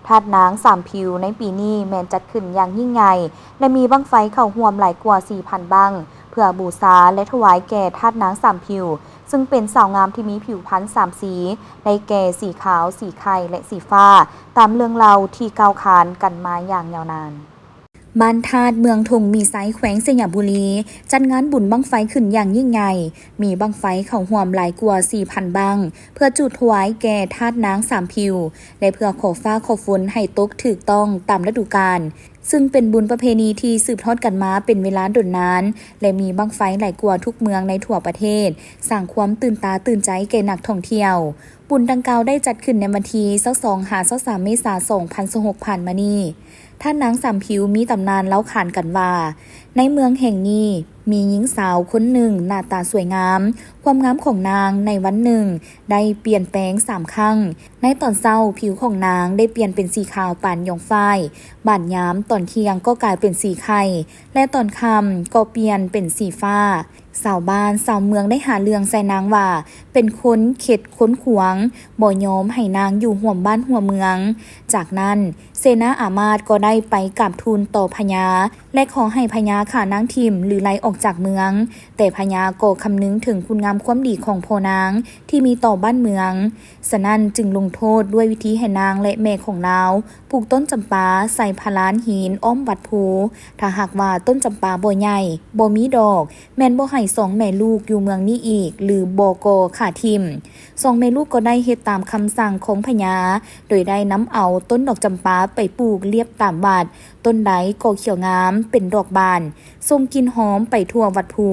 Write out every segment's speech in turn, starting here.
ธาตุนางสามผิวในปีนี้แมนจัดขึ้นอย่างยิ่งใหญ่และมีบั้งไฟเข้าร่วมหลายกว่า 4,000 บั้งเพื่อบูชาและถวายแก่ธาตุนางสามผิวซึ่งเป็นสาวงามที่มีผิวพรรณ3 สีได้แก่สีขาวสีไข่และสีฟ้าตามเรื่องเล่าที่กล่าวขานกันมาอย่างยาวนานบ้านธาตุเมืองทงมีไซแขวงสยามบุรีจัดงานบุญบั้งไฟขึ้นอย่างยิ่งใหญ่มีบั้งไฟเข้าร่วมหลายกว่า 4,000 บั้งเพื่อจุดถวายแก่ธาตุนางสามผิวและเพื่อขอฟ้าขอฝนให้ตกถูกต้องตามฤดูกาลซึ่งเป็นบุญประเพณีที่สืบทอดกันมาเป็นเวลาดนนานและมีบั้งไฟหลายกว่าทุกเมืองในทั่วประเทศสร้างความตื่นตาตื่นใจแก่นักท่องเที่ยวบุญดังกล่าวได้จัดขึ้นในวันที่22-23 เมษายน 2026 ผ่านมานี้ท่านนางสามผิวมีตำนานเล่าขานกันว่าในเมืองแห่งนี้มีหญิงสาวคนหนึ่งหน้าตาสวยงามความงามของนางในวันหนึ่งได้เปลี่ยนแปลง3 ครั้งในตอนเช้าผิวของนางได้เปลี่ยนเป็นสีขาวปานหยองฝ้ายบ่ายยามตอนเที่ยงก็กลายเป็นสีไข่และตอนค่ำก็เปลี่ยนเป็นสีฟ้าชาวบ้านชาวเมืองได้หาเรื่องใส่นางว่าเป็นคนเข็ดค้นขวงบ่ยอมให้นางอยู่ห่วมบ้านห่วมเมืองจากนั้นเสนาอามาตย์ก็ได้ไปกราบทูลต่อพญาและขอให้พญาฆ่านางทิมหรือไล่ออกจากเมืองแต่พญาก็คำนึงถึงคุณงามความดีของพ่อนางที่มีต่อบ้านเมืองฉะนั้นจึงลงโทษด้วยวิธีให้นางและแม่ของเราปลูกต้นจำปาใส่พลานหินอ้อมวัดภูถ้าหากว่าต้นจำปาบ่ใหญ่บ่มีดอกแม่นบ่ให้2 แม่ลูกอยู่เมืองนี้อีกหรือบ่ก็ฆ่าทิม2 แม่ลูกก็ได้เฮ็ดตามคำสั่งของพญาโดยได้นำเอาต้นดอกจำปาไปปลูกเรียบตามวัดต้นใดก็เขียวงามเป็นดอกบานส่งกลิ่นหอมไปทั่ววัดภู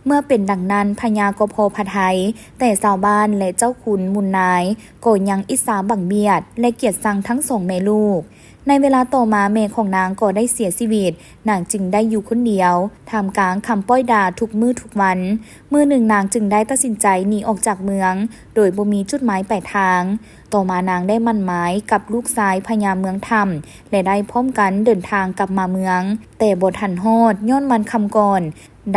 เมื่อเป็นดังนั้นพญาก็พอพทัยแต่ชาวบ้านและเจ้าขุนมุนนายก็ยังอิจฉาบังเบียดและเกลียดชังทั้ง2 แม่ลูกในเวลาต่อมาแม่ของนางก็ได้เสียชีวิตนางจึงได้อยู่คนเดียวท่ามกลางคำป้อยด่าทุกมื้อทุกวันมื้อหนึ่งนางจึงได้ตัดสินใจหนีออกจากเมืองโดยบ่มีจุดหมายปลายทางต่อมานางได้มั่นหมายกับลูกชายพญาเมืองธรรมและได้พร้อมกันเดินทางกลับมาเมืองแต่บ่ทันฮอดย้อนมันคำก่อน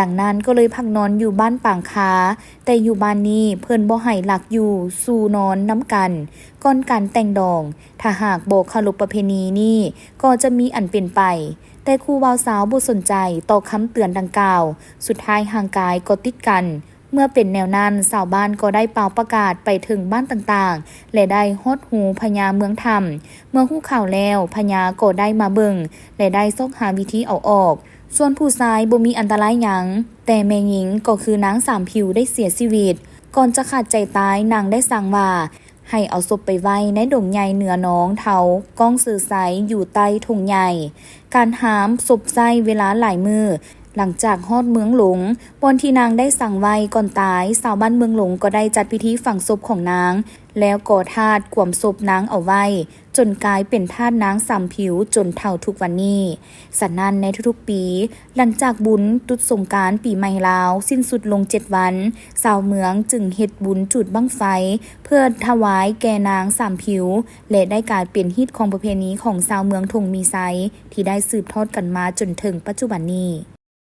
ดังนั้นก็เลยพักนอนอยู่บ้านปางคาแต่อยู่บ้านนี้เพิ่นบ่ให้หลักอยู่สู่นอนน้ำกันก่อนการแต่งดองถ้าหากบ่เคารพประเพณีนี้ก็จะมีอันเป็นไปแต่ครูบ่าวสาวบ่สนใจต่อคำเตือนดังกล่าวสุดท้ายห่างกายก็ติดกันเมื่อเป็นแนวนั้นชาวบ้านก็ได้เป่าประกาศไปถึงบ้านต่างๆและได้ฮอดหูพญาเมืองธรรมเมื่อฮู้ข่าวแล้วพญาก็ได้มาเบิ่งและได้ซอกหาวิธีเอาออกส่วนผู้ชายบ่มีอันตรายหยังแต่แม่หญิงก็คือนางสามผิวได้เสียชีวิตก่อนจะขาดใจตายนางได้สั่งว่าให้เอาศพไปไว้ในดงใหญ่เหนือหนองเถาก้องสื่อใสอยู่ใต้ธงใหญ่การหามศพใส่เวลาหลายมือหลังจากฮอดเมืองหลงบนที่นางได้สั่งไว้ก่อนตายชาวบ้านเมืองหลงก็ได้จัดพิธีฝังศพของนางแล้วก่อธาตุกวมศพนางเอาไว้จนกลายเป็นธาตุนางสามผิวจนเท่าทุกวันนี้ฉะนั้นในทุกๆปีหลังจากบุญตรุษสงกรานต์ปีใหม่ลาวสิ้นสุดลง7 วันชาวเมืองจึงเฮ็ดบุญจุดบั้งไฟเพื่อถวายแก่นางสามผิวและได้กลายเป็นฮิตของประเพณีของชาวเมืองทงมีไซที่ได้สืบทอดกันมาจนถึงปัจจุบันนี้